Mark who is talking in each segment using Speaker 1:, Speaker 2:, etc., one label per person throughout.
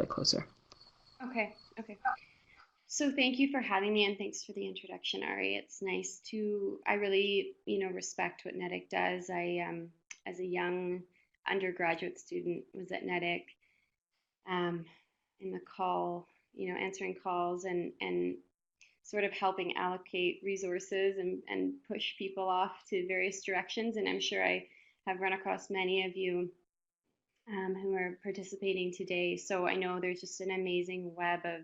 Speaker 1: bit closer.
Speaker 2: Okay, okay. So thank you for having me and thanks for the introduction, Ari. It's nice I really, respect what NEDIC does. As a young undergraduate student, was at NEDIC um, in the call, answering calls and sort of helping allocate resources and push people off to various directions. And I'm sure I have run across many of you who are participating today. So I know there's just an amazing web of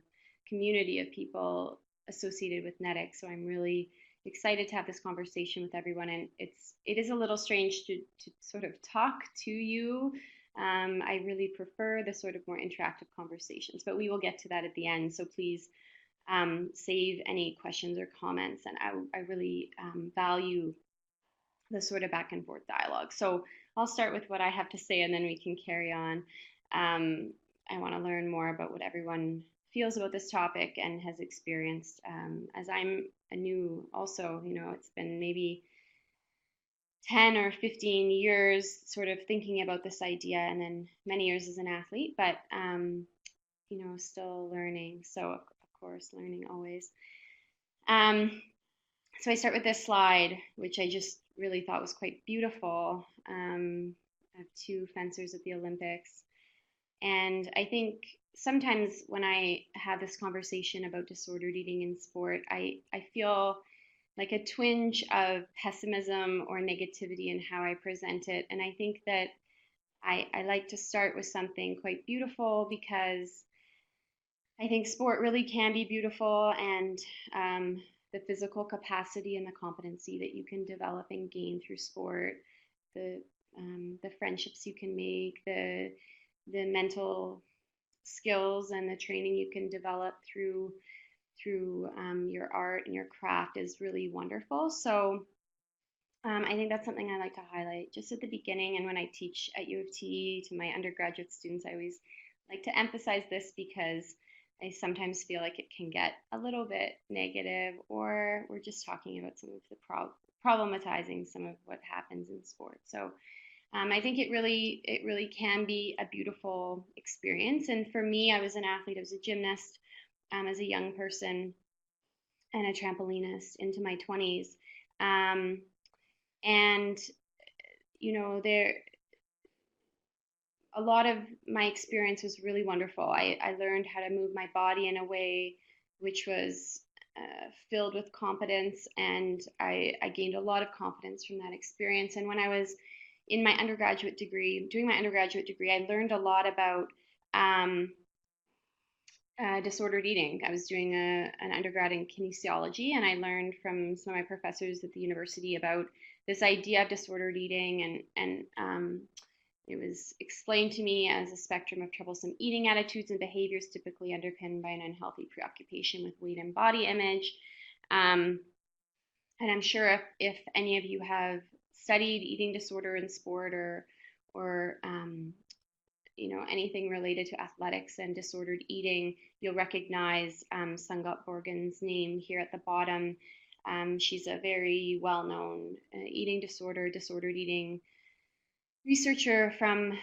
Speaker 2: community of people associated with NEDIC. So I'm really excited to have this conversation with everyone. And it is a little strange to sort of talk to you. I really prefer the sort of more interactive conversations, but we will get to that at the end. So please save any questions or comments. And I really value the sort of back and forth dialogue. So I'll start with what I have to say and then we can carry on. I want to learn more about what everyone feels about this topic and has experienced. As I'm a new, also, it's been maybe 10 or 15 years sort of thinking about this idea and then many years as an athlete, but, still learning. So, of course, learning always. So I start with this slide, which I just really thought was quite beautiful, of two fencers at the Olympics. And I think sometimes when I have this conversation about disordered eating in sport, I feel like a twinge of pessimism or negativity in how I present it. And I think that I like to start with something quite beautiful because I think sport really can be beautiful, and the physical capacity and the competency that you can develop and gain through sport, the the friendships you can make, the mental skills and the training you can develop through your art and your craft is really wonderful. So I think that's something I like to highlight just at the beginning. And when I teach at U of T to my undergraduate students, I always like to emphasize this because I sometimes feel like it can get a little bit negative, or we're just talking about some of the problematizing some of what happens in sports. So I think it really can be a beautiful experience. And for me, I was an athlete. I was a gymnast as a young person and a trampolinist into my 20s. Um, and there a lot of my experience was really wonderful. I learned how to move my body in a way which was filled with confidence, and I gained a lot of confidence from that experience. And when I was in my undergraduate degree, doing my undergraduate degree, I learned a lot about um, disordered eating. I was doing an undergrad in kinesiology, and I learned from some of my professors at the university about this idea of disordered eating, and it was explained to me as a spectrum of troublesome eating attitudes and behaviors typically underpinned by an unhealthy preoccupation with weight and body image. Um, and I'm sure if any of you have studied eating disorder in sport or anything related to athletics and disordered eating, you'll recognize Sungot Borgen's name here at the bottom. She's a very well-known disordered eating researcher from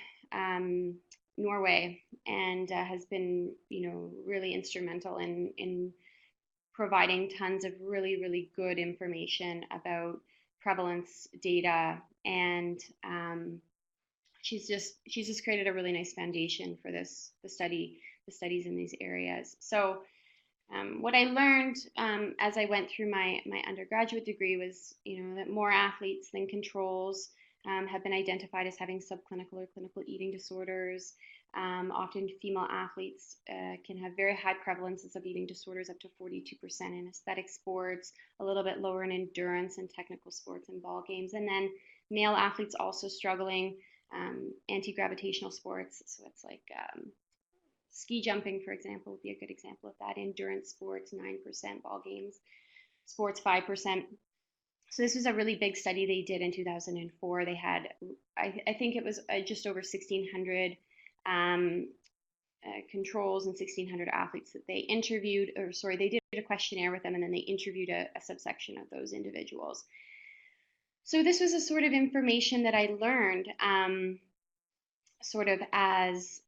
Speaker 2: Norway, and has been, really instrumental in providing tons of really, really good information about prevalence data, and she's just created a really nice foundation for the studies in these areas. So what I learned as I went through my undergraduate degree was, that more athletes than controls have been identified as having subclinical or clinical eating disorders. Often female athletes can have very high prevalences of eating disorders, up to 42% in aesthetic sports, a little bit lower in endurance and technical sports and ball games. And then male athletes also struggling, anti-gravitational sports. So it's like ski jumping, for example, would be a good example of that. Endurance sports, 9%, ball games, sports, 5%. So this was a really big study they did in 2004. They had, I think it was just over 1,600 controls and 1,600 athletes that they interviewed, or sorry, they did a questionnaire with them and then they interviewed a subsection of those individuals. So this was a sort of information that I learned sort of as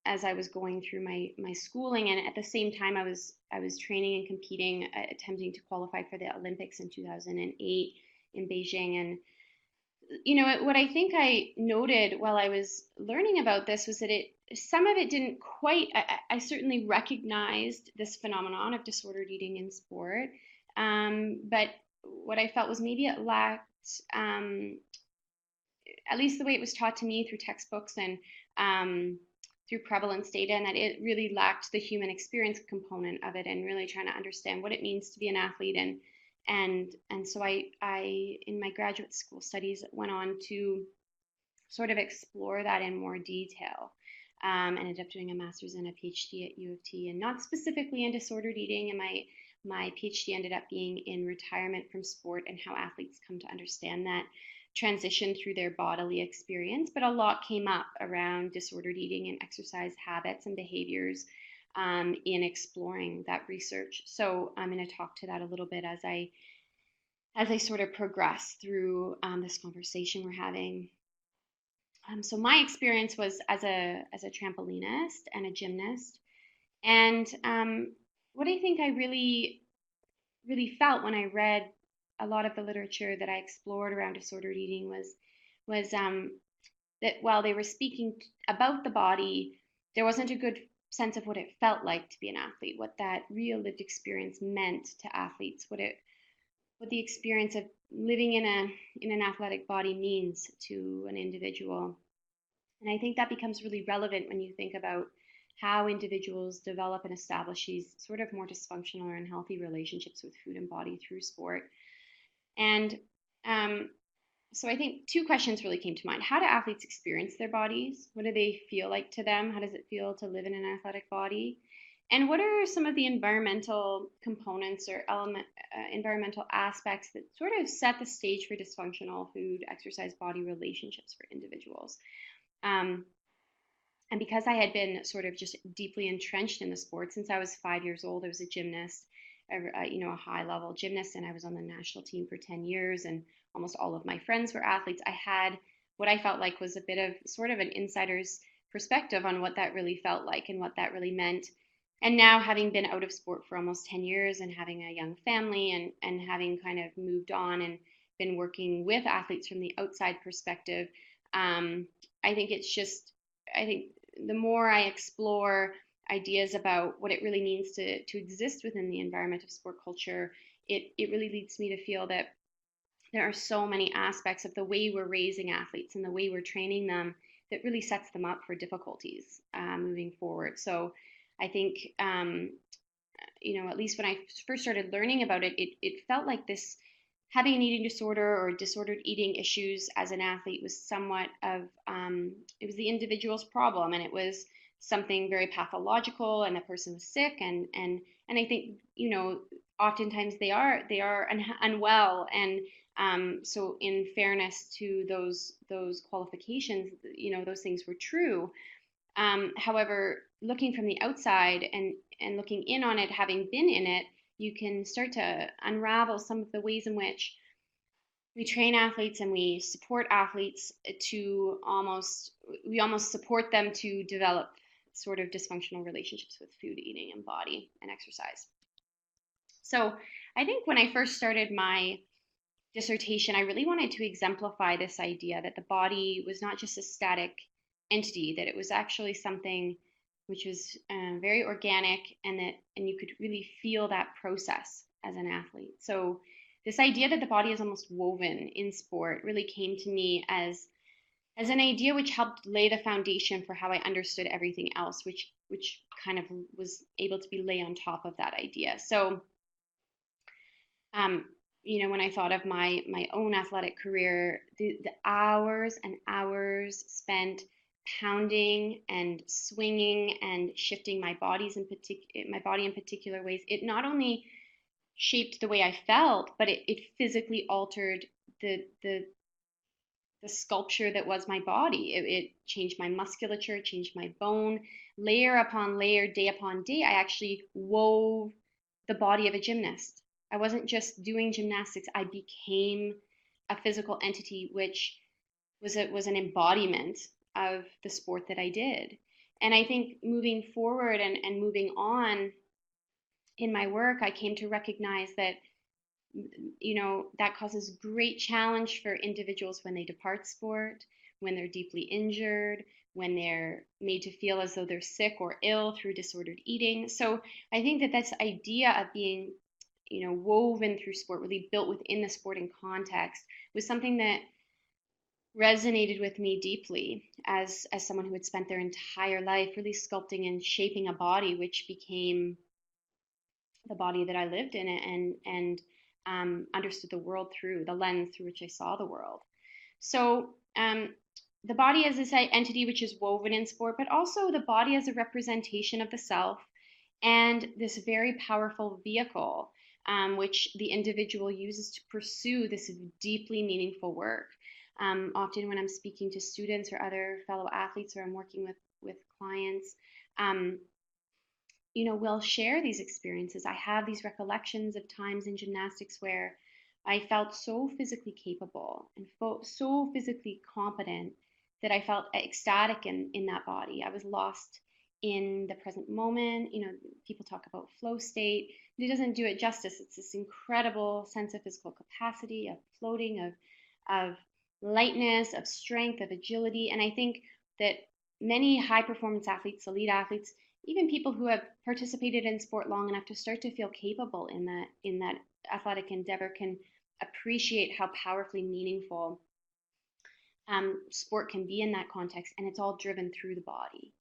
Speaker 2: as I was going through my schooling, and at the same time I was training and competing, attempting to qualify for the Olympics in 2008 in Beijing. And what I think I noted while I was learning about this was that some of it didn't quite. I certainly recognized this phenomenon of disordered eating in sport, but what I felt was maybe it lacked. At least the way it was taught to me through textbooks and through prevalence data, and that it really lacked the human experience component of it, and really trying to understand what it means to be an athlete. And so I in my graduate school studies went on to sort of explore that in more detail. Ended up doing a master's and a PhD at U of T, and not specifically in disordered eating. And my PhD ended up being in retirement from sport and how athletes come to understand that transition through their bodily experience. But a lot came up around disordered eating and exercise habits and behaviors in exploring that research. So I'm going to talk to that a little bit as I sort of progress through this conversation we're having. So my experience was as a trampolinist and a gymnast, and what I think I really felt when I read a lot of the literature that I explored around disordered eating was that while they were speaking about the body, there wasn't a good sense of what it felt like to be an athlete, what that real lived experience meant to athletes, what the experience of living in an athletic body means to an individual. And I think that becomes really relevant when you think about how individuals develop and establish these sort of more dysfunctional or unhealthy relationships with food and body through sport. And so I think two questions really came to mind. How do athletes experience their bodies? What do they feel like to them? How does it feel to live in an athletic body? And what are some of the environmental components or environmental aspects that sort of set the stage for dysfunctional food, exercise, body relationships for individuals? And because I had been sort of just deeply entrenched in the sport since I was 5 years old, I was a gymnast, a high-level gymnast, and I was on the national team for 10 years, and almost all of my friends were athletes. I had what I felt like was a bit of sort of an insider's perspective on what that really felt like and what that really meant. And now, having been out of sport for almost 10 years and having a young family and having kind of moved on and been working with athletes from the outside perspective, I think the more I explore ideas about what it really means to exist within the environment of sport culture, it really leads me to feel that there are so many aspects of the way we're raising athletes and the way we're training them that really sets them up for difficulties moving forward. So I think, at least when I first started learning about it, it felt like this having an eating disorder or disordered eating issues as an athlete was somewhat of, it was the individual's problem, and it was something very pathological, and the person was sick, and I think, oftentimes they are unwell, and so in fairness to those qualifications, those things were true. However, looking from the outside and looking in on it, having been in it, you can start to unravel some of the ways in which we train athletes and we support athletes we almost support them to develop sort of dysfunctional relationships with food, eating, and body and exercise. So I think when I first started my dissertation, I really wanted to exemplify this idea that the body was not just a static entity, that it was actually something which was very organic, and you could really feel that process as an athlete. So this idea that the body is almost woven in sport really came to me as an idea which helped lay the foundation for how I understood everything else, which kind of was able to be laid on top of that idea. So when I thought of my own athletic career, the hours and hours spent pounding and swinging and shifting my body in particular ways, it not only shaped the way I felt, but it physically altered the sculpture that was my body. It changed my musculature, changed my bone, layer upon layer, day upon day. I actually wove the body of a gymnast. I wasn't just doing gymnastics. I became a physical entity, which was an embodiment of the sport that I did. And I think moving forward and moving on in my work, I came to recognize that, that causes great challenge for individuals when they depart sport, when they're deeply injured, when they're made to feel as though they're sick or ill through disordered eating. So I think that this idea of being, woven through sport, really built within the sporting context, was something that resonated with me deeply as someone who had spent their entire life really sculpting and shaping a body which became the body that I lived in, and understood the world through the lens through which I saw the world. So the body as this entity which is woven in sport, but also the body as a representation of the self, and this very powerful vehicle which the individual uses to pursue this deeply meaningful work. Often when I'm speaking to students or other fellow athletes, or I'm working with clients, will share these experiences. I have these recollections of times in gymnastics where I felt so physically capable and so physically competent that I felt ecstatic in that body. I was lost in the present moment. People talk about flow state. It doesn't do it justice. It's this incredible sense of physical capacity, of floating, of lightness, of strength, of agility. And I think that many high performance athletes, elite athletes, even people who have participated in sport long enough to start to feel capable in that athletic endeavor, can appreciate how powerfully meaningful sport can be in that context, and it's all driven through the body.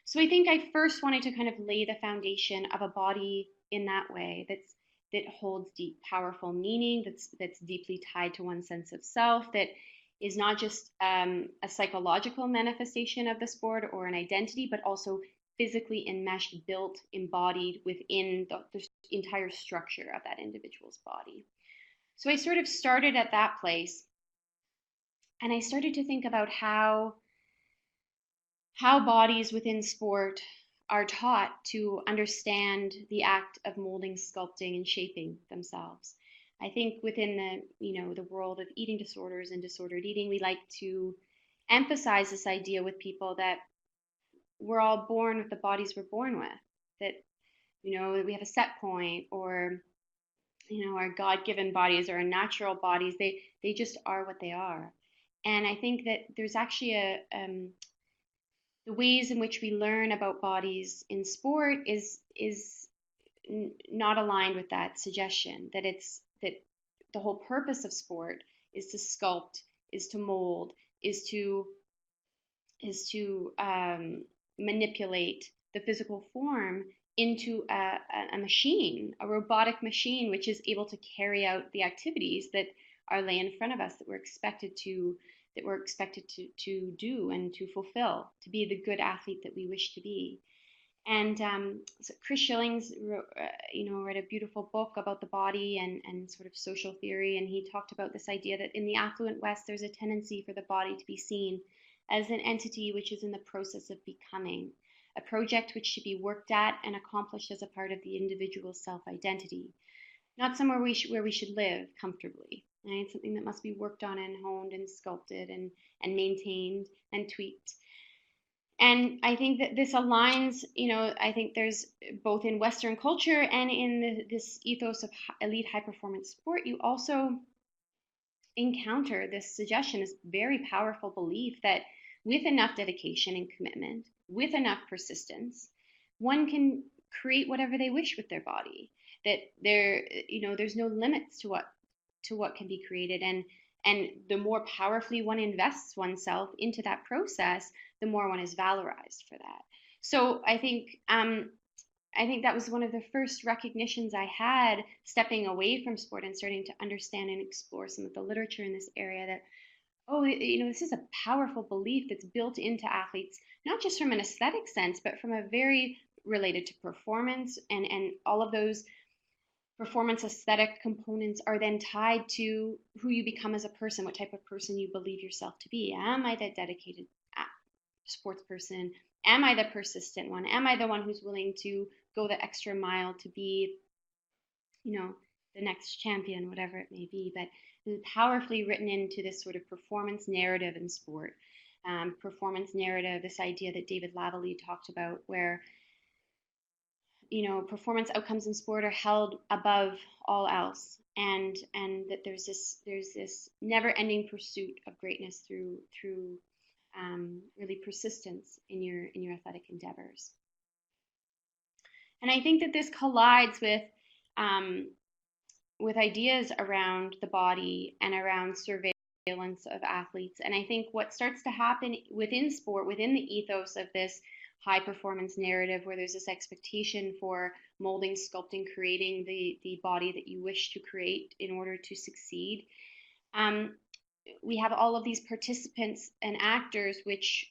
Speaker 2: So I think I first wanted to kind of lay the foundation of a body in that way that holds deep, powerful meaning, that's deeply tied to one's sense of self, that is not just a psychological manifestation of the sport or an identity, but also physically enmeshed, built, embodied within the entire structure of that individual's body. So I sort of started at that place, and I started to think about how bodies within sport are taught to understand the act of molding, sculpting, and shaping themselves. I think within the world of eating disorders and disordered eating, we like to emphasize this idea with people that we're all born with the bodies we're born with, that we have a set point, or our God-given bodies or our natural bodies, they just are what they are. And I think that there's actually the ways in which we learn about bodies in sport is not aligned with that suggestion, that the whole purpose of sport is to sculpt, is to mold, is to manipulate the physical form into a machine, a robotic machine, which is able to carry out the activities that are lay in front of us, that we're expected to do and to fulfill, to be the good athlete that we wish to be. And so Chris Schilling's wrote a beautiful book about the body and sort of social theory, and he talked about this idea that in the affluent West, there's a tendency for the body to be seen as an entity which is in the process of becoming, a project which should be worked at and accomplished as a part of the individual's self-identity, not somewhere where we should live comfortably. Right? It's something that must be worked on and honed and sculpted and maintained and tweaked. And I think that this aligns, I think there's both in Western culture and in this ethos of elite high performance sport, you also encounter this suggestion, this very powerful belief that with enough dedication and commitment, with enough persistence, one can create whatever they wish with their body. That there's no limits to what can be created, and the more powerfully one invests oneself into that process, the more one is valorized for that. So I think that was one of the first recognitions I had stepping away from sport and starting to understand and explore some of the literature in this area, that this is a powerful belief that's built into athletes, not just from an aesthetic sense, but from a very related to performance, and all of those performance aesthetic components are then tied to who you become as a person, what type of person you believe yourself to be. Am I that dedicated sports person? Am I the persistent one? Am I the one who's willing to go the extra mile to be, the next champion, whatever it may be? But it's powerfully written into this sort of performance narrative in sport. performance narrative, this idea that David Lavallee talked about, where performance outcomes in sport are held above all else, and that there's this never-ending pursuit of greatness through really persistence in your athletic endeavors. And I think that this collides with ideas around the body and around surveillance of athletes. And I think what starts to happen within sport, within the ethos of this high performance narrative, where there's this expectation for molding, sculpting, creating the body that you wish to create in order to succeed, we have all of these participants and actors which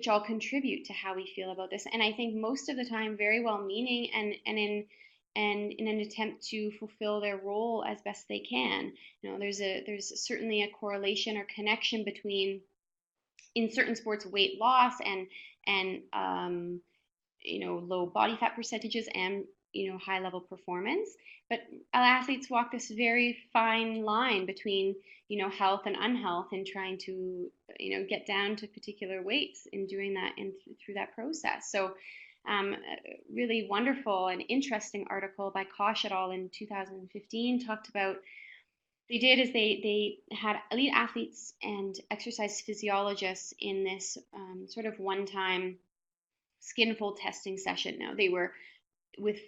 Speaker 2: all contribute to how we feel about this. And I think most of the time very well meaning and in an attempt to fulfill their role as best they can. There's certainly a correlation or connection between, in certain sports, weight loss and low body fat percentages and high level performance. But athletes walk this very fine line between health and unhealth, and trying to get down to particular weights in doing that and through that process. So a really wonderful and interesting article by Kosh et al. In 2015 talked about, they had elite athletes and exercise physiologists in this sort of one-time skin fold testing session. Now,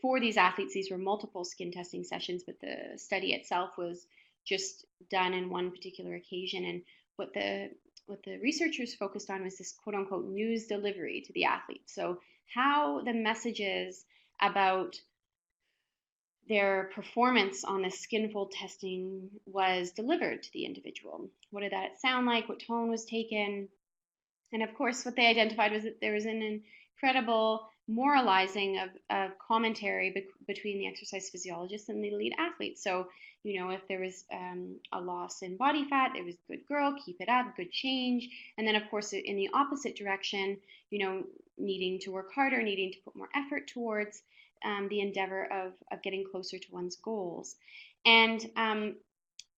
Speaker 2: for these athletes, these were multiple skin testing sessions, but the study itself was just done in one particular occasion. And what the researchers focused on was this quote unquote news delivery to the athletes. So how the messages about their performance on the skin fold testing was delivered to the individual. What did that sound like? What tone was taken? And of course, what they identified was that there was an incredible moralizing of commentary between the exercise physiologist and the elite athlete. So, if there was a loss in body fat, it was good girl, keep it up, good change. And then, of course, in the opposite direction, needing to work harder, needing to put more effort towards the endeavor of getting closer to one's goals. And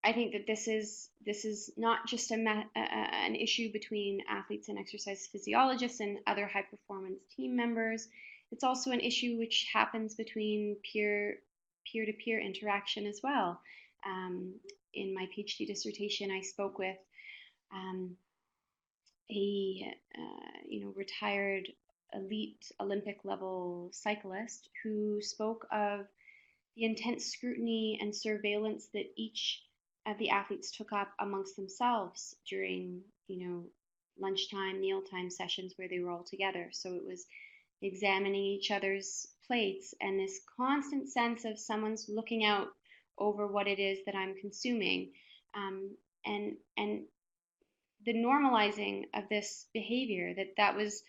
Speaker 2: I think that this is not just an issue between athletes and exercise physiologists and other high performance team members. It's also an issue which happens between peer-to-peer interaction as well. In my PhD dissertation, I spoke with a retired elite Olympic level cyclist who spoke of the intense scrutiny and surveillance that each of the athletes took up amongst themselves during, lunchtime, mealtime sessions where they were all together. So it was examining each other's plates and this constant sense of someone's looking out over what it is that I'm consuming, and the normalizing of this behavior that was,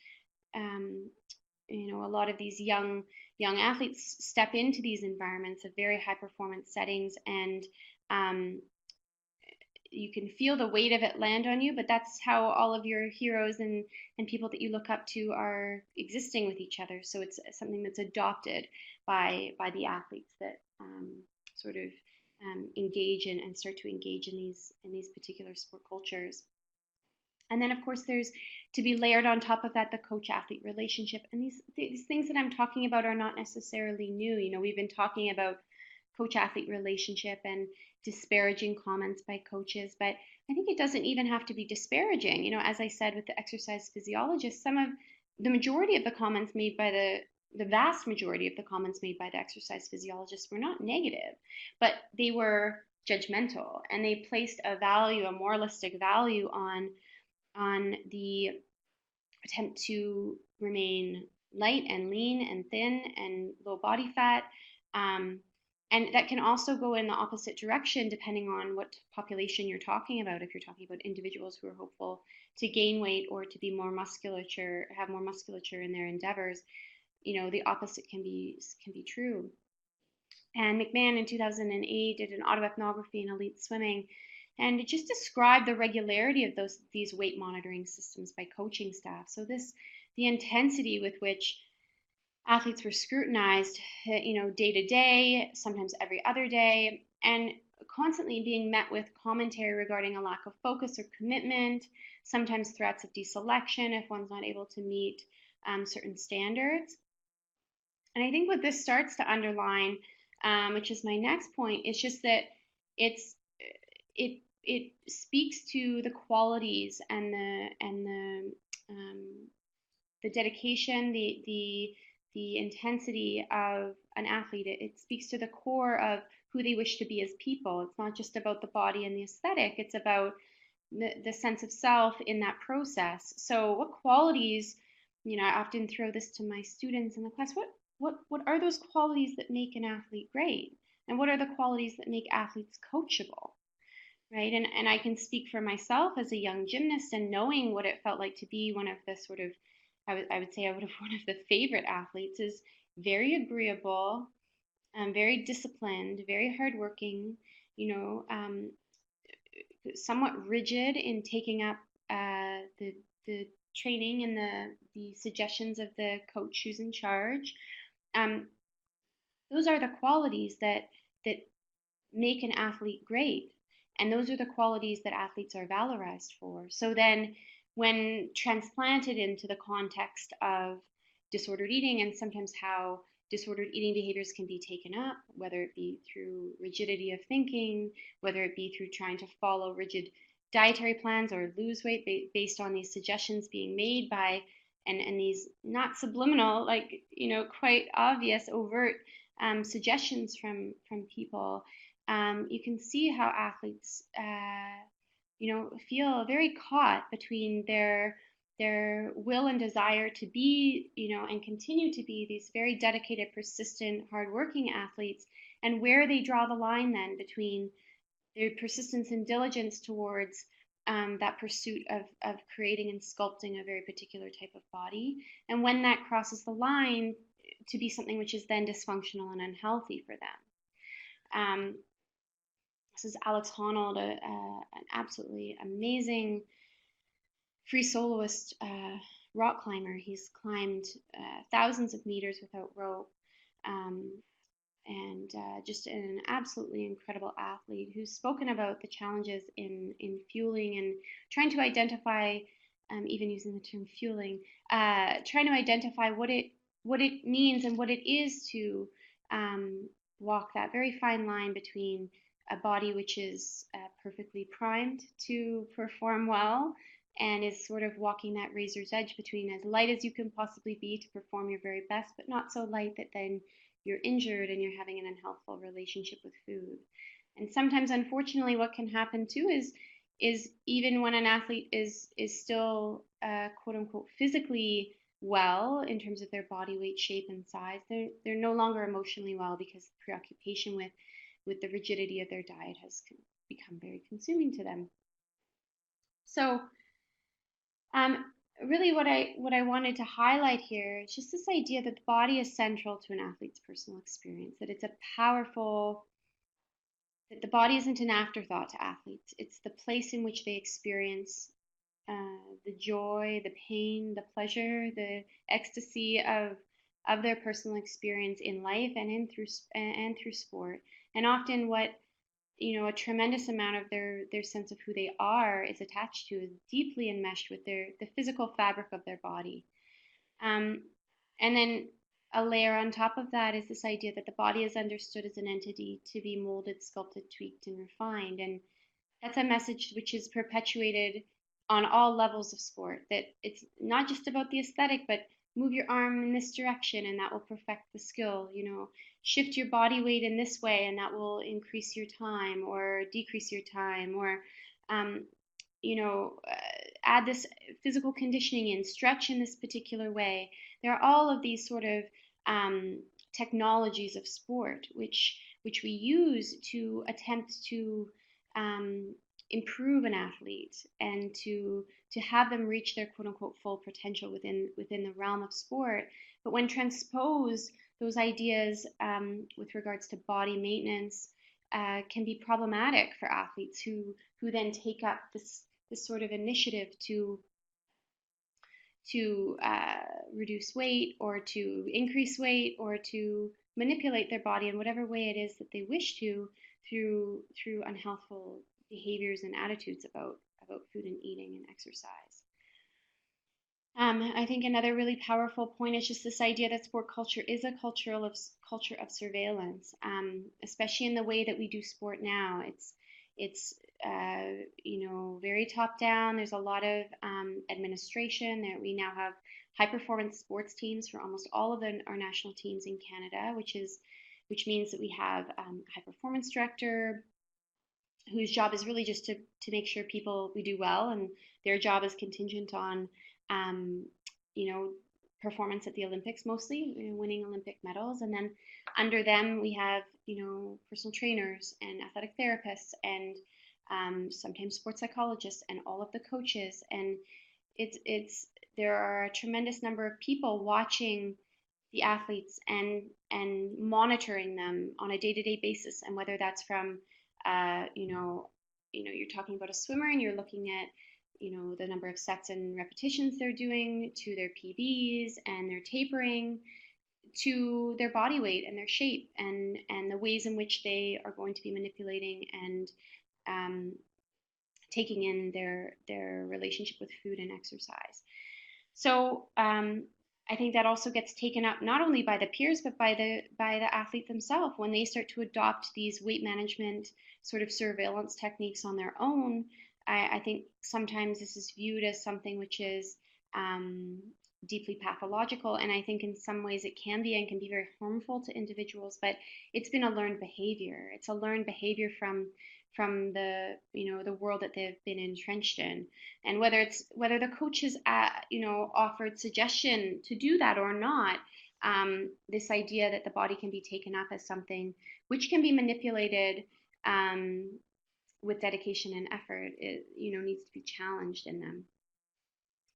Speaker 2: a lot of these young athletes step into these environments of very high performance settings, and you can feel the weight of it land on you, but that's how all of your heroes and people that you look up to are existing with each other. So it's something that's adopted by the athletes that sort of engage in and start to engage in these particular sport cultures. And then, of course, there's to be layered on top of that the coach-athlete relationship. And these things that I'm talking about are not necessarily new. We've been talking about coach-athlete relationship and disparaging comments by coaches, but I think it doesn't even have to be disparaging. As I said with the exercise physiologist, the majority of the comments made by the vast majority of the comments made by the exercise physiologists were not negative, but they were judgmental, and they placed a moralistic value on the attempt to remain light and lean and thin and low body fat. And that can also go in the opposite direction depending on what population you're talking about. If you're talking about individuals who are hopeful to gain weight or to be have more musculature in their endeavors, the opposite can be true. And McMahon in 2008 did an autoethnography in elite swimming, and it just described the regularity of these weight monitoring systems by coaching staff. So the intensity with which athletes were scrutinized, day to day, sometimes every other day. And constantly being met with commentary regarding a lack of focus or commitment, sometimes threats of deselection if one's not able to meet certain standards. And I think what this starts to underline, which is my next point, is just that it's it speaks to the qualities and the dedication, the intensity of an athlete. It speaks to the core of who they wish to be as people. It's not just about the body and the aesthetic. It's about the sense of self in that process. So, what qualities? I often throw this to my students in the class. What are those qualities that make an athlete great? And what are the qualities that make athletes coachable? Right? And I can speak for myself as a young gymnast and knowing what it felt like to be one of the sort of, I would say I would have one of the favorite athletes is very agreeable, very disciplined, very hardworking, somewhat rigid in taking up the training and the suggestions of the coach who's in charge. Um, those are the qualities that make an athlete great. And those are the qualities that athletes are valorized for. So then, when transplanted into the context of disordered eating and sometimes how disordered eating behaviors can be taken up, whether it be through rigidity of thinking, whether it be through trying to follow rigid dietary plans or lose weight based on these suggestions being made by and these not subliminal, like quite obvious overt suggestions from people, you can see how athletes, feel very caught between their will and desire to be, and continue to be these very dedicated, persistent, hardworking athletes, and where they draw the line then between their persistence and diligence towards that pursuit of creating and sculpting a very particular type of body, and when that crosses the line to be something which is then dysfunctional and unhealthy for them. This is Alex Honnold, an absolutely amazing free soloist rock climber. He's climbed thousands of meters without rope, and just an absolutely incredible athlete who's spoken about the challenges in fueling and trying to identify, even using the term fueling, trying to identify what it means and what it is to walk that very fine line between a body which is perfectly primed to perform well and is sort of walking that razor's edge between as light as you can possibly be to perform your very best, but not so light that then you're injured and you're having an unhealthful relationship with food. And sometimes, unfortunately, what can happen too is even when an athlete is still quote unquote physically well in terms of their body weight, shape, and size, they're no longer emotionally well because preoccupation with the rigidity of their diet has become very consuming to them. So, really, what I wanted to highlight here is just this idea that the body is central to an athlete's personal experience. That it's a powerful. That the body isn't an afterthought to athletes. It's the place in which they experience the joy, the pain, the pleasure, the ecstasy of their personal experience in life and through sport. And often, what a tremendous amount of their sense of who they are is attached to, is deeply enmeshed with the physical fabric of their body. And then a layer on top of that is this idea that the body is understood as an entity to be molded, sculpted, tweaked, and refined. And that's a message which is perpetuated on all levels of sport, that it's not just about the aesthetic, but move your arm in this direction and that will perfect the skill. Shift your body weight in this way and that will increase your time or decrease your time, or add this physical conditioning in, stretch in this particular way. There are all of these sort of technologies of sport which we use to attempt to improve an athlete and to have them reach their quote unquote full potential within the realm of sport. But when transposed, those ideas with regards to body maintenance can be problematic for athletes who then take up this sort of initiative to reduce weight or to increase weight or to manipulate their body in whatever way it is that they wish to through unhealthful behaviors and attitudes about food and eating and exercise. I think another really powerful point is just this idea that sport culture is a culture of surveillance, especially in the way that we do sport now. It's very top down. There's a lot of administration. There we now have high performance sports teams for almost all of our national teams in Canada, which means that we have a high performance director whose job is really just to make sure we do well, and their job is contingent on um, you know performance at the Olympics, mostly winning Olympic medals. And then under them we have personal trainers and athletic therapists and sometimes sports psychologists and all of the coaches. And it's there are a tremendous number of people watching the athletes and monitoring them on a day-to-day basis. And whether that's from you're talking about a swimmer and you're looking at the number of sets and repetitions they're doing, to their PBs and their tapering, to their body weight and their shape, and the ways in which they are going to be manipulating and taking in their relationship with food and exercise. So I think that also gets taken up not only by the peers but by the athlete themselves when they start to adopt these weight management sort of surveillance techniques on their own. I think sometimes this is viewed as something which is deeply pathological, and I think in some ways it can be and can be very harmful to individuals. But it's been a learned behavior. It's a learned behavior from the world that they've been entrenched in, and whether the coaches offered suggestion to do that or not. This idea that the body can be taken up as something which can be manipulated with dedication and effort, it needs to be challenged in them.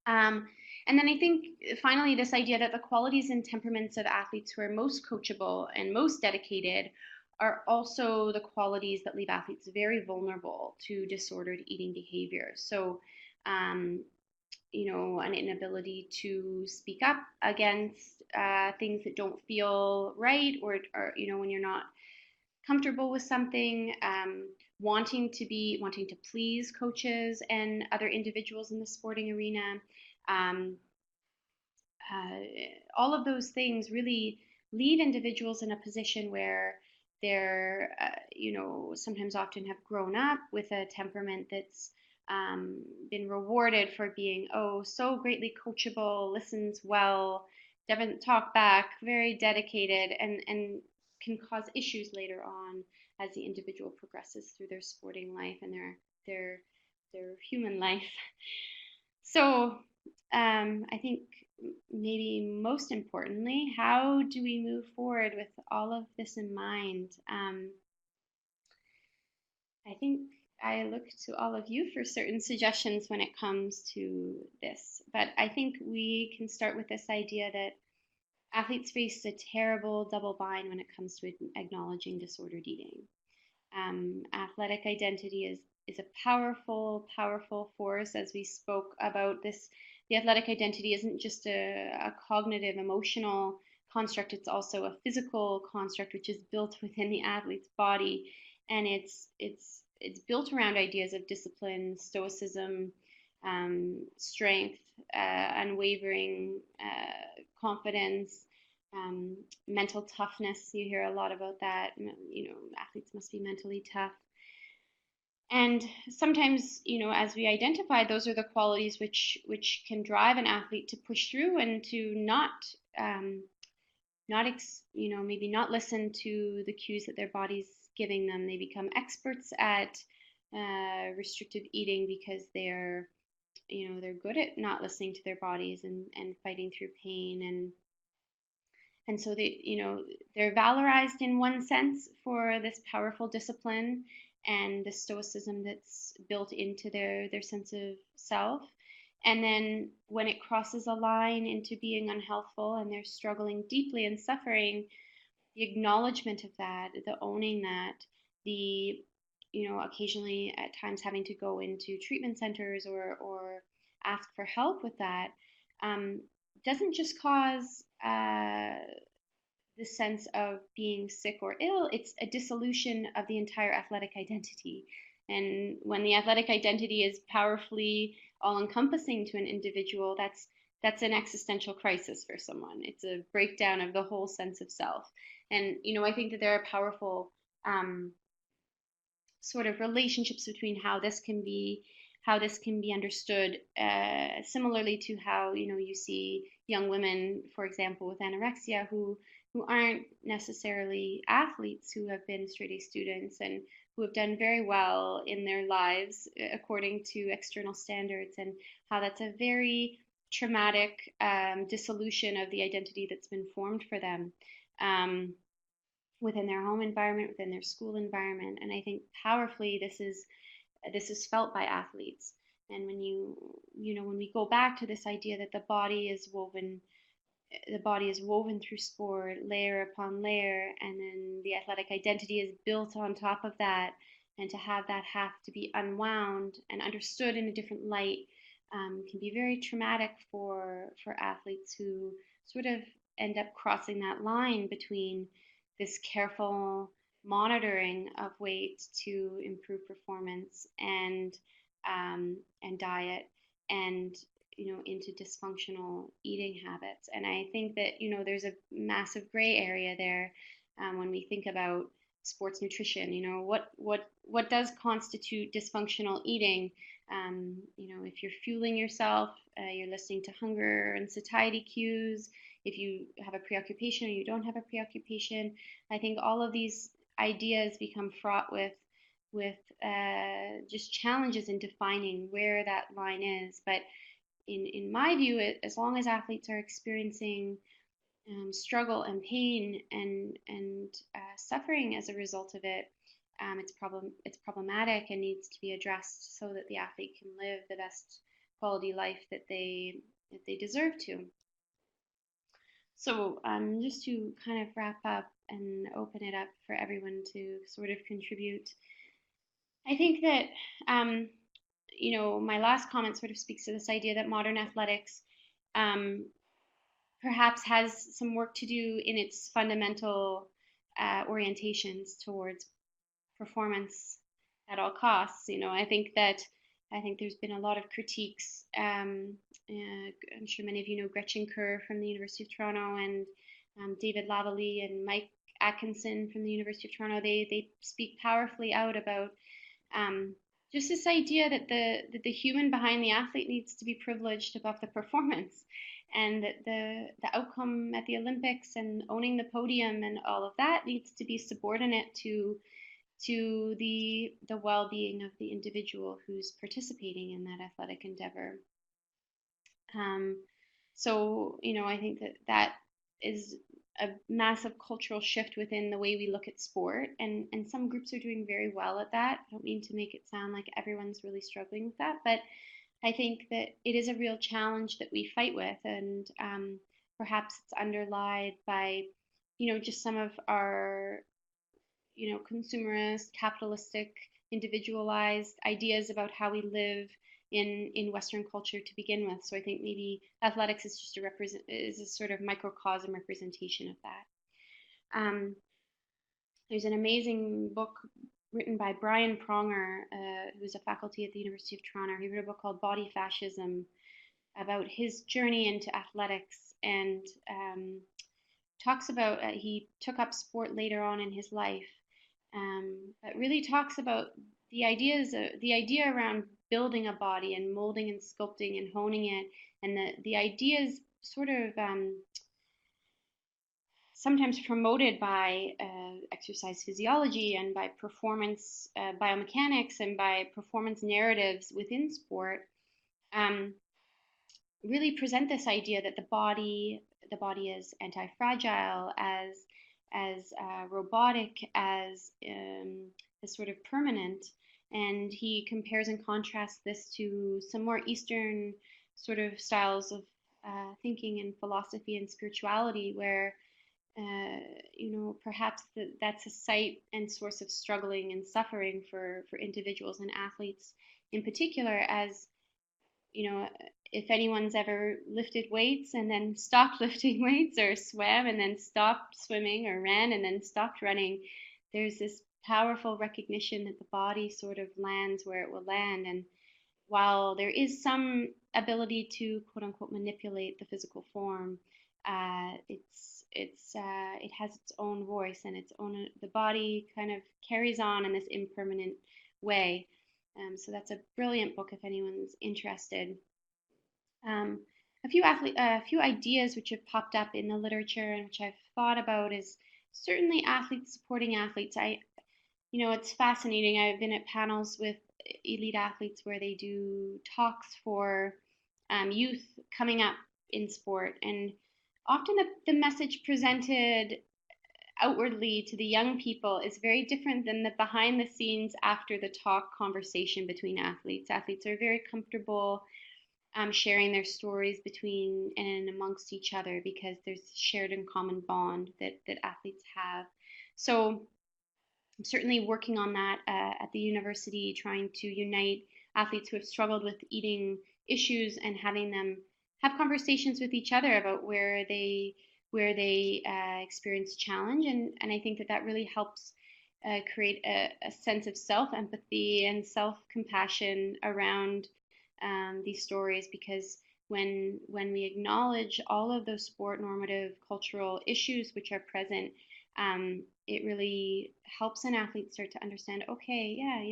Speaker 2: And then I think finally this idea that the qualities and temperaments of athletes who are most coachable and most dedicated are also the qualities that leave athletes very vulnerable to disordered eating behaviors. So, an inability to speak up against things that don't feel right, or when you're not comfortable with something, wanting to please coaches and other individuals in the sporting arena. All of those things really leave individuals in a position where they're, sometimes often have grown up with a temperament that's been rewarded for being, so greatly coachable, listens well, doesn't talk back, very dedicated, and can cause issues later on as the individual progresses through their sporting life and their human life. So I think maybe most importantly, how do we move forward with all of this in mind? I think I look to all of you for certain suggestions when it comes to this, but I think we can start with this idea that athletes face a terrible double bind when it comes to acknowledging disordered eating. Athletic identity is a powerful, powerful force. As we spoke about this, the athletic identity isn't just a cognitive, emotional construct. It's also a physical construct, which is built within the athlete's body, and it's built around ideas of discipline, stoicism, strength, unwavering confidence, mental toughness. You hear a lot about that. Athletes must be mentally tough. And sometimes, as we identify, those are the qualities which can drive an athlete to push through and to maybe not listen to the cues that their body's giving them. They become experts at restrictive eating because they're good at not listening to their bodies and fighting through pain, and so they're valorized in one sense for this powerful discipline and the stoicism that's built into their sense of self. And then when it crosses a line into being unhealthful and they're struggling deeply and suffering, the acknowledgement of that, the owning that, the occasionally at times having to go into treatment centers or ask for help with that, doesn't just cause the sense of being sick or ill. It's a dissolution of the entire athletic identity. And when the athletic identity is powerfully all encompassing to an individual, that's an existential crisis for someone. It's a breakdown of the whole sense of self. And I think that there are powerful sort of relationships between how this can be understood, similarly to how you see young women, for example, with anorexia, who aren't necessarily athletes, who have been straight A students and who have done very well in their lives according to external standards, and how that's a very traumatic dissolution of the identity that's been formed for them. Within their home environment, within their school environment. And I think powerfully this is felt by athletes. And when we go back to this idea that the body is woven through sport, layer upon layer, and then the athletic identity is built on top of that, and to have that have to be unwound and understood in a different light can be very traumatic for athletes who sort of end up crossing that line between this careful monitoring of weight to improve performance and diet, and into dysfunctional eating habits. And I think that there's a massive gray area there when we think about sports nutrition. What does constitute dysfunctional eating? If you're fueling yourself, you're listening to hunger and satiety cues. If you have a preoccupation or you don't have a preoccupation, I think all of these ideas become fraught with just challenges in defining where that line is. But in my view, as long as athletes are experiencing struggle and pain and suffering as a result of it, it's problematic and needs to be addressed so that the athlete can live the best quality life that they deserve to. So just to kind of wrap up and open it up for everyone to sort of contribute, I think that my last comment sort of speaks to this idea that modern athletics perhaps has some work to do in its fundamental orientations towards performance at all costs. I think there's been a lot of critiques. I'm sure many of you know Gretchen Kerr from the University of Toronto, and David Lavallee and Mike Atkinson from the University of Toronto. They speak powerfully out about just this idea that the human behind the athlete needs to be privileged above the performance, and that the outcome at the Olympics and owning the podium and all of that needs to be subordinate to the well-being of the individual who's participating in that athletic endeavor. So I think that is a massive cultural shift within the way we look at sport, and some groups are doing very well at that. I don't mean to make it sound like everyone's really struggling with that, but I think that it is a real challenge that we fight with, and perhaps it's underlied by just some of our consumerist, capitalistic, individualized ideas about how we live in Western culture to begin with. So I think maybe athletics is just is a sort of microcosm representation of that. There's an amazing book written by Brian Pronger, who's a faculty at the University of Toronto. He wrote a book called Body Fascism about his journey into athletics, and talks about he took up sport later on in his life, but really talks about the idea around building a body and molding and sculpting and honing it, and the ideas sort of sometimes promoted by exercise physiology and by performance biomechanics and by performance narratives within sport, really present this idea that the body is anti-fragile, as robotic, as sort of permanent. And he compares and contrasts this to some more Eastern sort of styles of thinking and philosophy and spirituality, where perhaps that's a site and source of struggling and suffering for individuals and athletes in particular, as if anyone's ever lifted weights and then stopped lifting weights, or swam and then stopped swimming, or ran and then stopped running, there's this powerful recognition that the body sort of lands where it will land. And while there is some ability to quote unquote manipulate the physical form, it has its own voice and its own, the body kind of carries on in this impermanent way. So that's a brilliant book if anyone's interested. Um, a few ideas which have popped up in the literature and which I've thought about is certainly athletes supporting athletes. It's fascinating. I've been at panels with elite athletes where they do talks for youth coming up in sport, and often the message presented outwardly to the young people is very different than the behind the scenes after the talk conversation between athletes. Athletes are very comfortable sharing their stories between and amongst each other because there's a shared and common bond that athletes have. So I'm certainly working on that at the university, trying to unite athletes who have struggled with eating issues and having them have conversations with each other about where they experience challenge, and I think that really helps create a sense of self empathy and self compassion around these stories, because when we acknowledge all of those sport normative cultural issues which are present, it really helps an athlete start to understand, okay, yeah,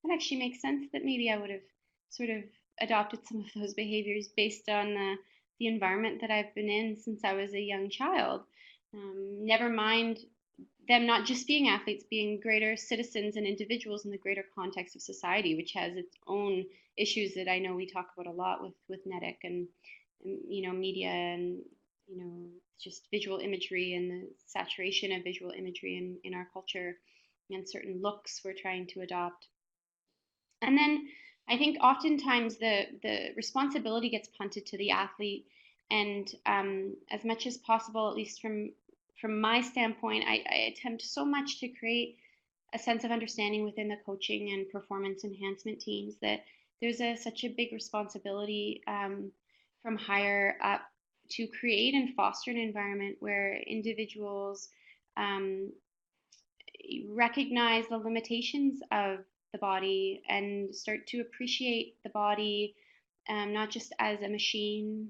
Speaker 2: that actually makes sense that maybe I would have sort of adopted some of those behaviors based on the environment that I've been in since I was a young child. Never mind them not just being athletes, being greater citizens and individuals in the greater context of society, which has its own issues that I know we talk about a lot with NEDIC and media and just visual imagery and the saturation of visual imagery in our culture and certain looks we're trying to adopt. And then I think oftentimes the responsibility gets punted to the athlete, and as much as possible, at least from my standpoint, I attempt so much to create a sense of understanding within the coaching and performance enhancement teams that there's such a big responsibility from higher up to create and foster an environment where individuals um, recognize the limitations of the body and start to appreciate the body, not just as a machine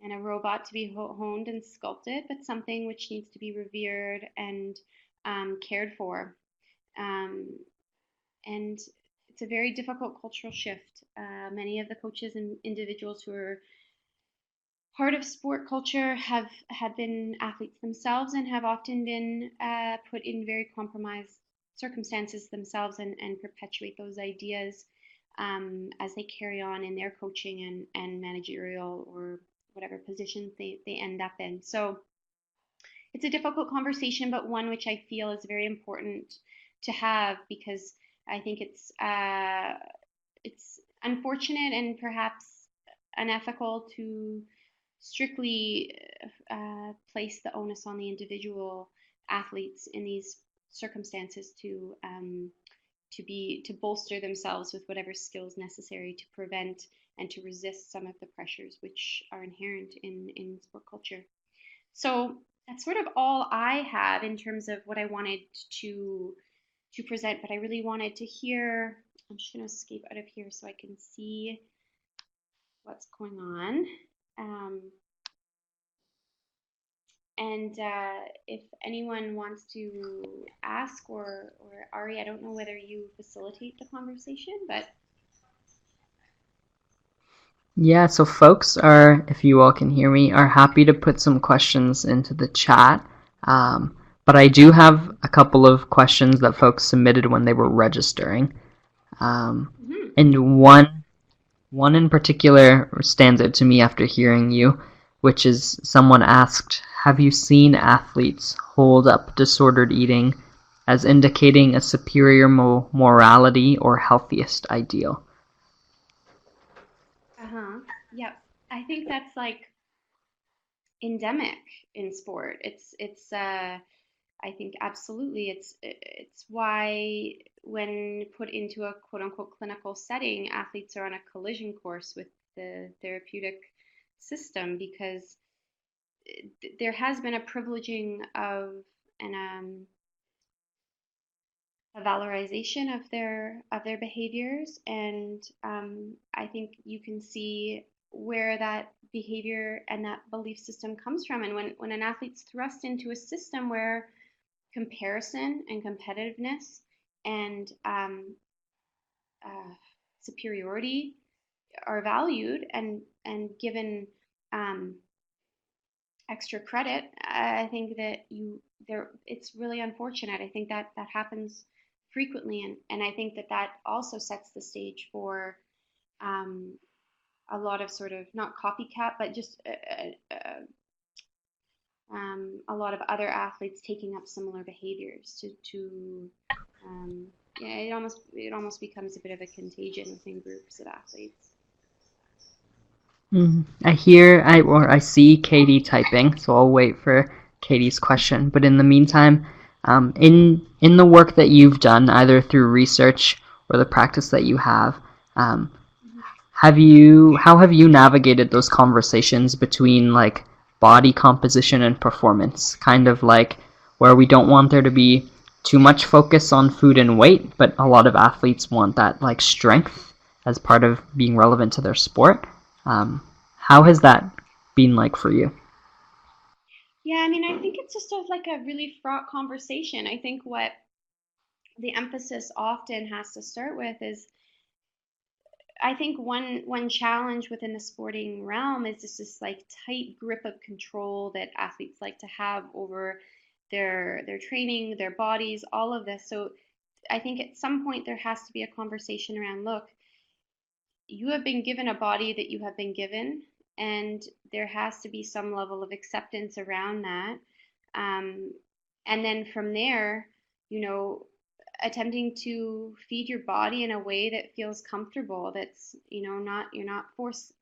Speaker 2: and a robot to be honed and sculpted, but something which needs to be revered and cared for. Um, and it's a very difficult cultural shift. Many of the coaches and individuals who are part of sport culture have been athletes themselves and have often been put in very compromised circumstances themselves, and perpetuate those ideas as they carry on in their coaching and managerial or whatever positions they end up in. So it's a difficult conversation, but one which I feel is very important to have, because I think it's unfortunate and perhaps unethical to strictly place the onus on the individual athletes in these circumstances to bolster themselves with whatever skills necessary to prevent and to resist some of the pressures which are inherent in sport culture. So that's sort of all I have in terms of what I wanted to present, but I really wanted to hear. I'm just going to escape out of here so I can see what's going on. And if anyone wants to ask, or Ari, I don't know whether you facilitate the conversation, but
Speaker 1: Yeah, so folks are, if you all can hear me, are happy to put some questions into the chat. But I do have a couple of questions that folks submitted when they were registering.
Speaker 2: mm-hmm.
Speaker 1: And one in particular stands out to me after hearing you, which is someone asked, have you seen athletes hold up disordered eating as indicating a superior morality or healthiest ideal?
Speaker 2: Uh-huh. Yep. I think that's like endemic in sport. I think absolutely it's why when put into a quote unquote clinical setting, athletes are on a collision course with the therapeutic system, because there has been a privileging of and a valorization of their behaviors, and I think you can see where that behavior and that belief system comes from. And when an athlete's thrust into a system where comparison and competitiveness and superiority are valued and given um, extra credit, I think that it's really unfortunate. I think that that happens frequently, and I think that that also sets the stage for um, a lot of sort of not copycat, but just a lot of other athletes taking up similar behaviors to yeah, it almost becomes a bit of a contagion within groups of athletes.
Speaker 1: I see Katie typing, so I'll wait for Katie's question. But in the meantime, in the work that you've done, either through research or the practice that you have, um,
Speaker 2: Mm-hmm.
Speaker 1: how have you navigated those conversations between like body composition and performance? Kind of like where we don't want there to be too much focus on food and weight, but a lot of athletes want that like strength as part of being relevant to their sport. How has that been like for you?
Speaker 2: Yeah, I mean, I think it's just like a really fraught conversation. I think what the emphasis often has to start with is, I think one challenge within the sporting realm is just this like tight grip of control that athletes like to have over their training, their bodies, all of this. So I think at some point there has to be a conversation around, look, you have been given a body that you have been given, and there has to be some level of acceptance around that. Um, and then from there, you know, attempting to feed your body in a way that feels comfortable. That's, you know, not, you're not force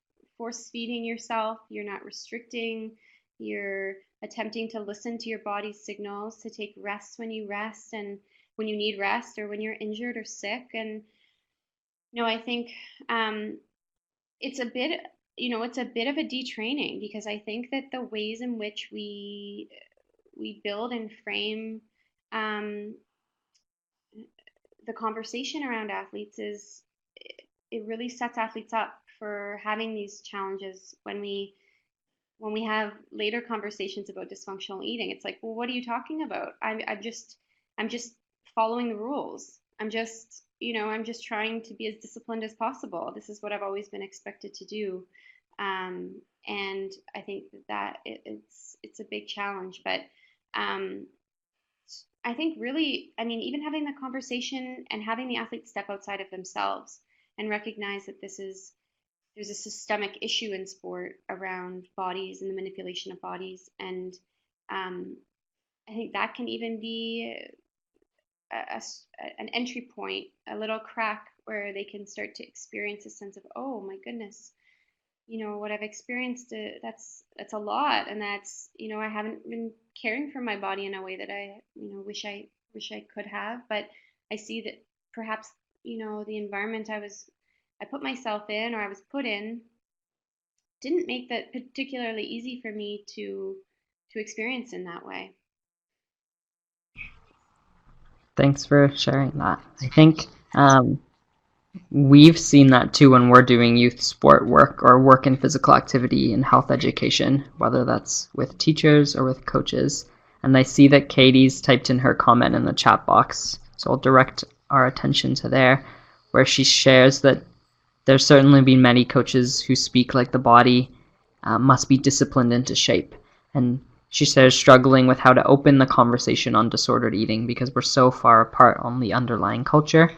Speaker 2: feeding yourself. You're not restricting. You're attempting to listen to your body's signals, to take rest when you rest and when you need rest, or when you're injured or sick. And no, I think it's a bit, you know, it's a bit of a detraining, because I think that the ways in which we build and frame um, the conversation around athletes is, it really sets athletes up for having these challenges when we have later conversations about dysfunctional eating. It's like, well, what are you talking about? I'm just following the rules. I'm just, you know, I'm just trying to be as disciplined as possible. This is what I've always been expected to do. And I think that it's a big challenge. But um, I think really, I mean, even having the conversation and having the athletes step outside of themselves and recognize that there's a systemic issue in sport around bodies and the manipulation of bodies. And um, I think that can even be a, an entry point, a little crack where they can start to experience a sense of, oh my goodness, you know, what I've experienced, that's a lot, and that's, you know, I haven't been caring for my body in a way that I, you know, wish I could have. But I see that perhaps, you know, the environment I put myself in, or I was put in, didn't make that particularly easy for me to experience in that way.
Speaker 1: Thanks for sharing that. I think we've seen that too when we're doing youth sport work or work in physical activity and health education, whether that's with teachers or with coaches. And I see that Katie's typed in her comment in the chat box, so I'll direct our attention to there, where she shares that there's certainly been many coaches who speak like the body must be disciplined into shape. And she says struggling with how to open the conversation on disordered eating because we're so far apart on the underlying culture.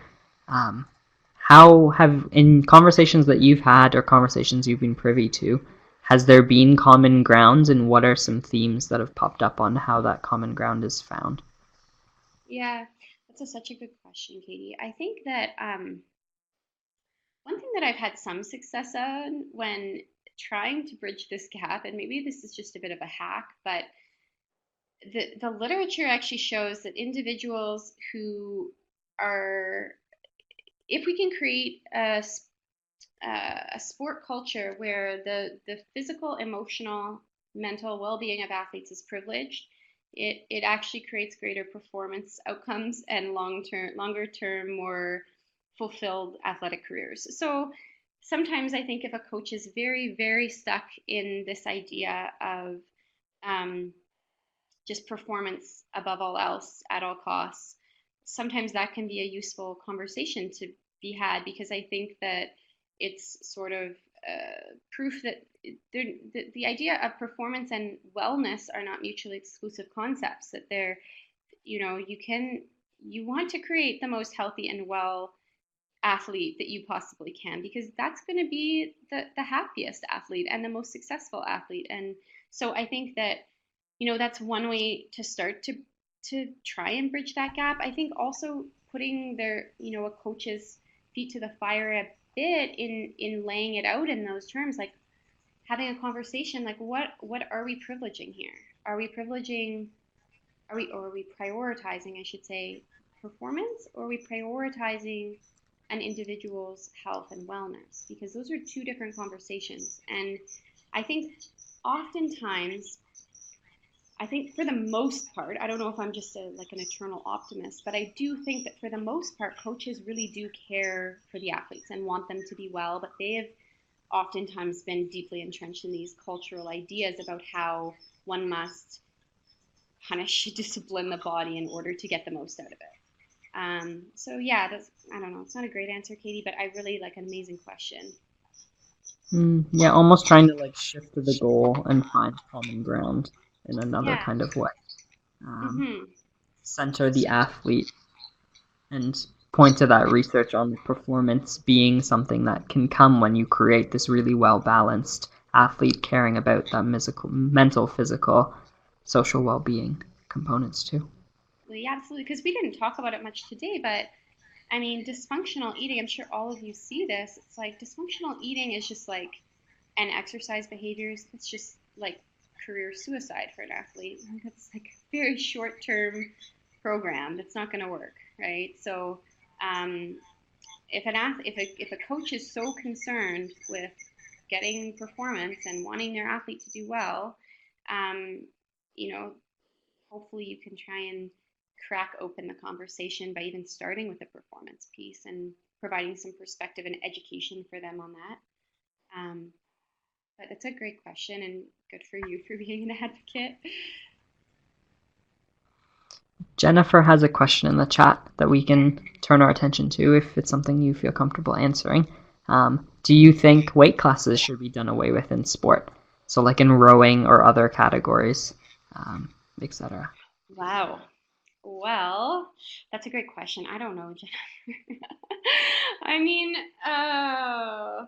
Speaker 1: Um, how have, in conversations that you've had or conversations you've been privy to, has there been common grounds, and what are some themes that have popped up on how that common ground is found?
Speaker 2: Yeah, that's such a good question, Katie. I think that one thing that I've had some success on when trying to bridge this gap, and maybe this is just a bit of a hack, but the literature actually shows that individuals who are, if we can create a sport culture where the physical, emotional, mental well-being of athletes is privileged, it actually creates greater performance outcomes and longer term, more fulfilled athletic careers. So sometimes I think if a coach is very, very stuck in this idea of um, just performance above all else at all costs, sometimes that can be a useful conversation to be had, because I think that it's sort of proof that the idea of performance and wellness are not mutually exclusive concepts, that they're, you want to create the most healthy and well athlete that you possibly can, because that's going to be the happiest athlete and the most successful athlete. And so I think that, that's one way to start to try and bridge that gap. I think also putting a coach's feet to the fire a bit in laying it out in those terms, like having a conversation, like what are we privileging here? Are we privileging are we prioritizing, I should say, performance, or are we prioritizing an individual's health and wellness? Because those are two different conversations. And I think oftentimes, I think for the most part, I don't know if I'm just like an eternal optimist, but I do think that for the most part, coaches really do care for the athletes and want them to be well, but they have oftentimes been deeply entrenched in these cultural ideas about how one must punish, discipline the body in order to get the most out of it. So yeah, I don't know. It's not a great answer, Katie, but I really like an amazing question.
Speaker 1: Yeah, almost trying to like shift the goal and find common ground in another
Speaker 2: Yeah.
Speaker 1: kind of way. Um,
Speaker 2: Mm-hmm.
Speaker 1: Center the athlete and point to that research on performance being something that can come when you create this really well balanced athlete caring about that mental, physical, social well being components too.
Speaker 2: Yeah, absolutely. Because we didn't talk about it much today, but I mean, dysfunctional eating, I'm sure all of you see this. It's like dysfunctional eating is just like, and exercise behaviors, it's just like career suicide for an athlete. That's like a very short term program that's not going to work, right? So, um, if a coach is so concerned with getting performance and wanting their athlete to do well, um, you know, hopefully you can try and crack open the conversation by even starting with the performance piece and providing some perspective and education for them on that. Um, but it's a great question, and good for you for being an advocate.
Speaker 1: Jennifer has a question in the chat that we can turn our attention to if it's something you feel comfortable answering. Do you think weight classes should be done away with in sport? So, like in rowing or other categories, etc.
Speaker 2: Wow. Well, that's a great question. I don't know, Jennifer. I mean, I,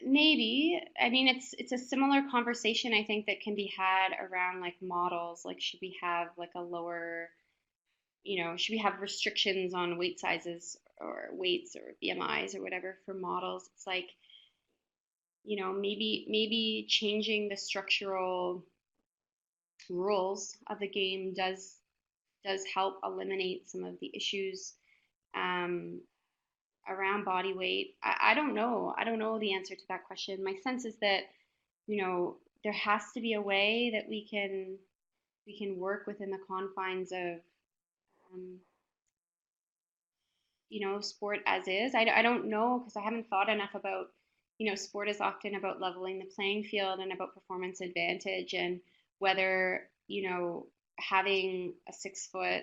Speaker 2: maybe. I mean, it's a similar conversation I think that can be had around like models. Like, should we have like a lower, should we have restrictions on weight sizes or weights or BMIs or whatever for models? It's like, maybe changing the structural rules of the game does help eliminate some of the issues um, around body weight. I don't know. I don't know the answer to that question. My sense is that, there has to be a way that we can work within the confines of um, sport as is. I don't know, because I haven't thought enough about, sport is often about leveling the playing field and about performance advantage, and whether, having a 6 foot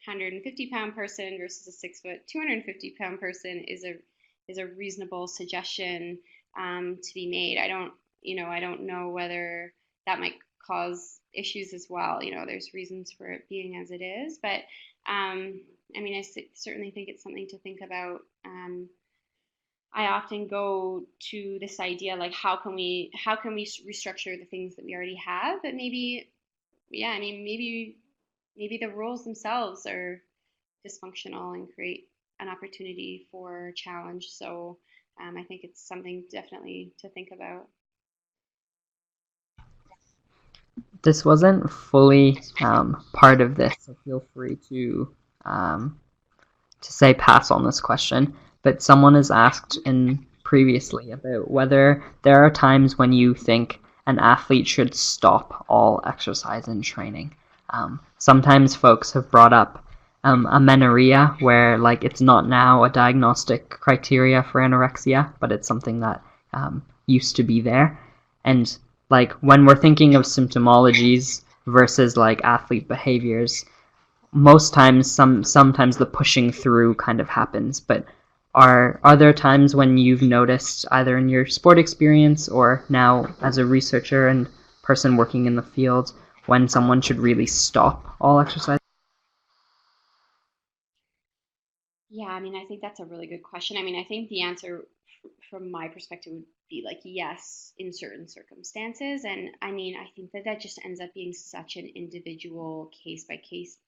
Speaker 2: 150-pound person versus a 6 foot 250-pound person is a reasonable suggestion to be made. I don't know whether that might cause issues as well. There's reasons for it being as it is, but I mean, I certainly think it's something to think about. I often go to this idea, like how can we restructure the things that we already have, but maybe, yeah, I mean, maybe the rules themselves are dysfunctional and create an opportunity for challenge. So I think it's something definitely to think about.
Speaker 1: This wasn't fully part of this, so feel free to say pass on this question. but someone has asked in previously about whether there are times when you think an athlete should stop all exercise and training. Sometimes folks have brought up amenorrhea, where like it's not now a diagnostic criteria for anorexia, but it's something that used to be there. And like when we're thinking of symptomologies versus like athlete behaviors, most times sometimes the pushing through kind of happens, but are there times when you've noticed either in your sport experience or now as a researcher and person working in the field when someone should really stop all exercise?
Speaker 2: Yeah, I mean, I think that's a really good question. I mean, I think the answer from my perspective would be like yes in certain circumstances. And I mean, I think that that just ends up being such an individual case by case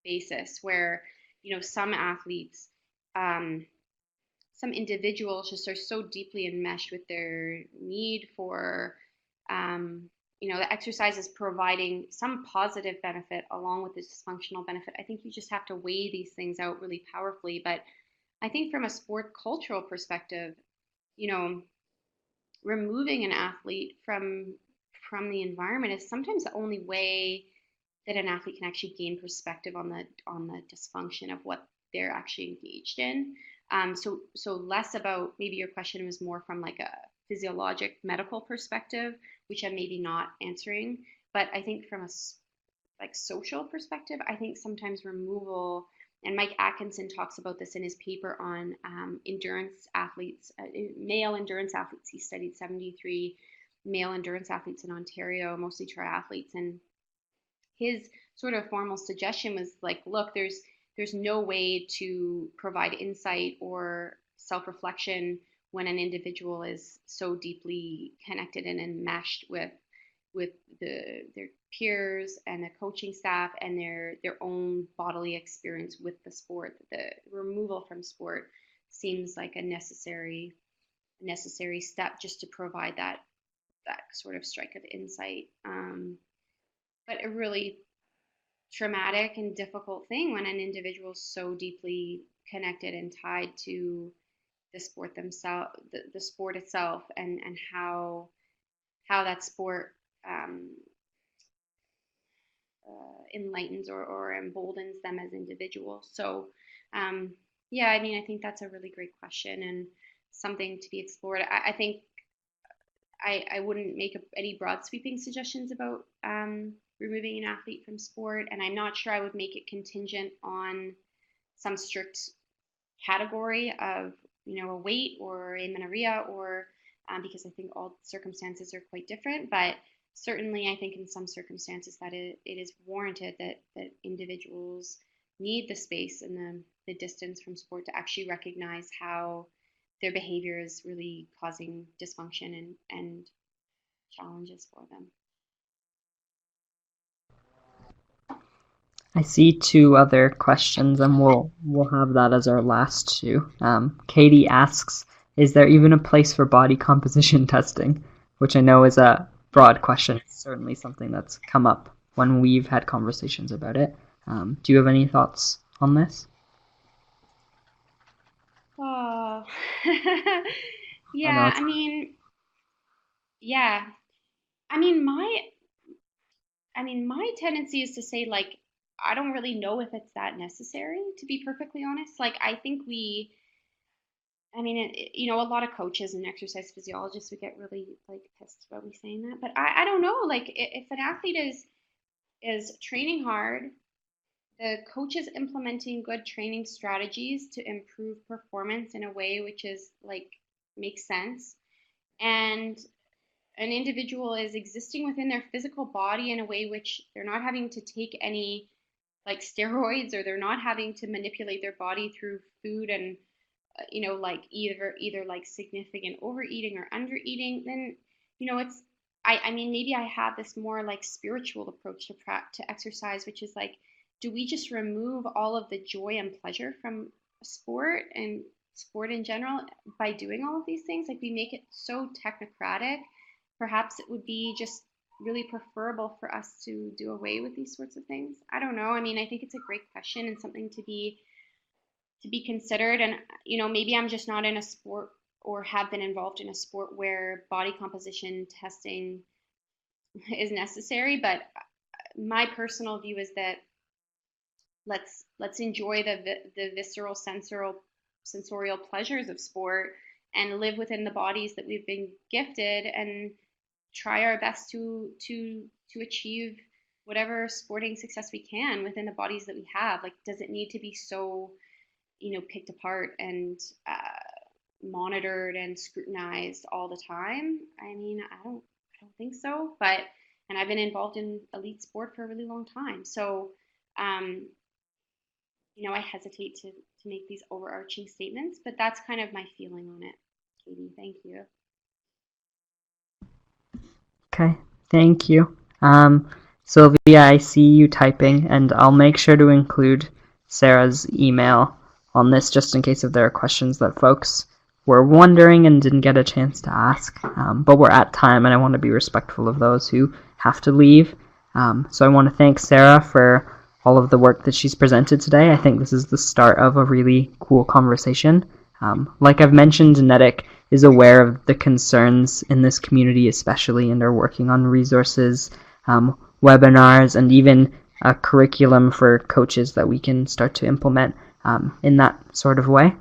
Speaker 2: basis where, some athletes, um, some individuals just are so deeply enmeshed with their need for, um, the exercise is providing some positive benefit along with the dysfunctional benefit. I think you just have to weigh these things out really powerfully. But I think from a sport cultural perspective, you know, removing an athlete from the environment is sometimes the only way that an athlete can actually gain perspective on the dysfunction of what they're actually engaged in. So less about, maybe your question was more from like a physiologic medical perspective, which I'm maybe not answering. But I think from a like social perspective, I think sometimes removal, and Mike Atkinson talks about this in his paper on endurance athletes, male endurance athletes. He studied 73 male endurance athletes in Ontario, mostly triathletes, and his sort of formal suggestion was like, look, there's no way to provide insight or self-reflection when an individual is so deeply connected and enmeshed with their peers and the coaching staff and their own bodily experience with the sport. The removal from sport seems like a necessary step just to provide that sort of strike of insight. But a really traumatic and difficult thing when an individual is so deeply connected and tied to the sport themselves, the sport itself, and how that sport um, enlightens or emboldens them as individuals. So, um, yeah, I mean, I think that's a really great question and something to be explored. I think I wouldn't make any broad sweeping suggestions about removing an athlete from sport, and I'm not sure I would make it contingent on some strict category of a weight or amenorrhea or because I think all circumstances are quite different. But certainly, I think in some circumstances that it is warranted that individuals need the space and the distance from sport to actually recognize how their behavior is really causing dysfunction and challenges for them.
Speaker 1: I see two other questions, and we'll have that as our last two. Katie asks, "Is there even a place for body composition testing?" Which I know is a broad question. It's certainly something that's come up when we've had conversations about it. Do you have any thoughts on this?
Speaker 2: Oh,
Speaker 1: I know
Speaker 2: yeah.
Speaker 1: it's
Speaker 2: I mean, yeah. I mean, my tendency is to say like I don't really know if it's that necessary, to be perfectly honest. Like I think I mean, a lot of coaches and exercise physiologists would get really like pissed about me saying that, but I don't know. Like if an athlete is training hard, the coach is implementing good training strategies to improve performance in a way which is like makes sense, and an individual is existing within their physical body in a way which they're not having to take any like steroids, or they're not having to manipulate their body through food and like either like significant overeating or undereating, then it's I mean, maybe I have this more like spiritual approach to exercise, which is like, do we just remove all of the joy and pleasure from sport and sport in general by doing all of these things? Like we make it so technocratic. Perhaps it would be just really preferable for us to do away with these sorts of things. I don't know. I mean, I think it's a great question and something to be to be considered. And maybe I'm just not in a sport or have been involved in a sport where body composition testing is necessary. But my personal view is that let's enjoy the visceral sensorial pleasures of sport and live within the bodies that we've been gifted, and try our best to achieve whatever sporting success we can within the bodies that we have. Like, does it need to be so picked apart and monitored and scrutinized all the time? I mean, I don't think so. But and I've been involved in elite sport for a really long time, so um, I hesitate to make these overarching statements, but that's kind of my feeling on it. Katie, thank you.
Speaker 1: Okay, thank you. Sylvia, I see you typing, and I'll make sure to include Sarah's email on this just in case if there are questions that folks were wondering and didn't get a chance to ask. But we're at time, and I want to be respectful of those who have to leave. So I want to thank Sarah for all of the work that she's presented today. I think this is the start of a really cool conversation. Like I've mentioned, Genetic is aware of the concerns in this community especially, and are working on resources, webinars, and even a curriculum for coaches that we can start to implement in that sort of way.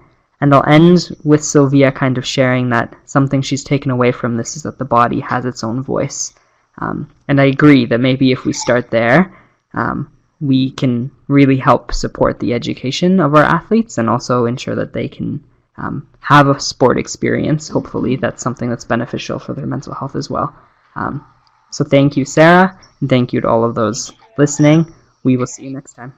Speaker 1: And I'll end with Sylvia kind of sharing that something she's taken away from this is that the body has its own voice. And I agree that maybe if we start there, we can really help support the education of our athletes and also ensure that they can have a sport experience. Hopefully that's something that's beneficial for their mental health as well. So thank you, Sarah, and thank you to all of those listening. We will see you next time.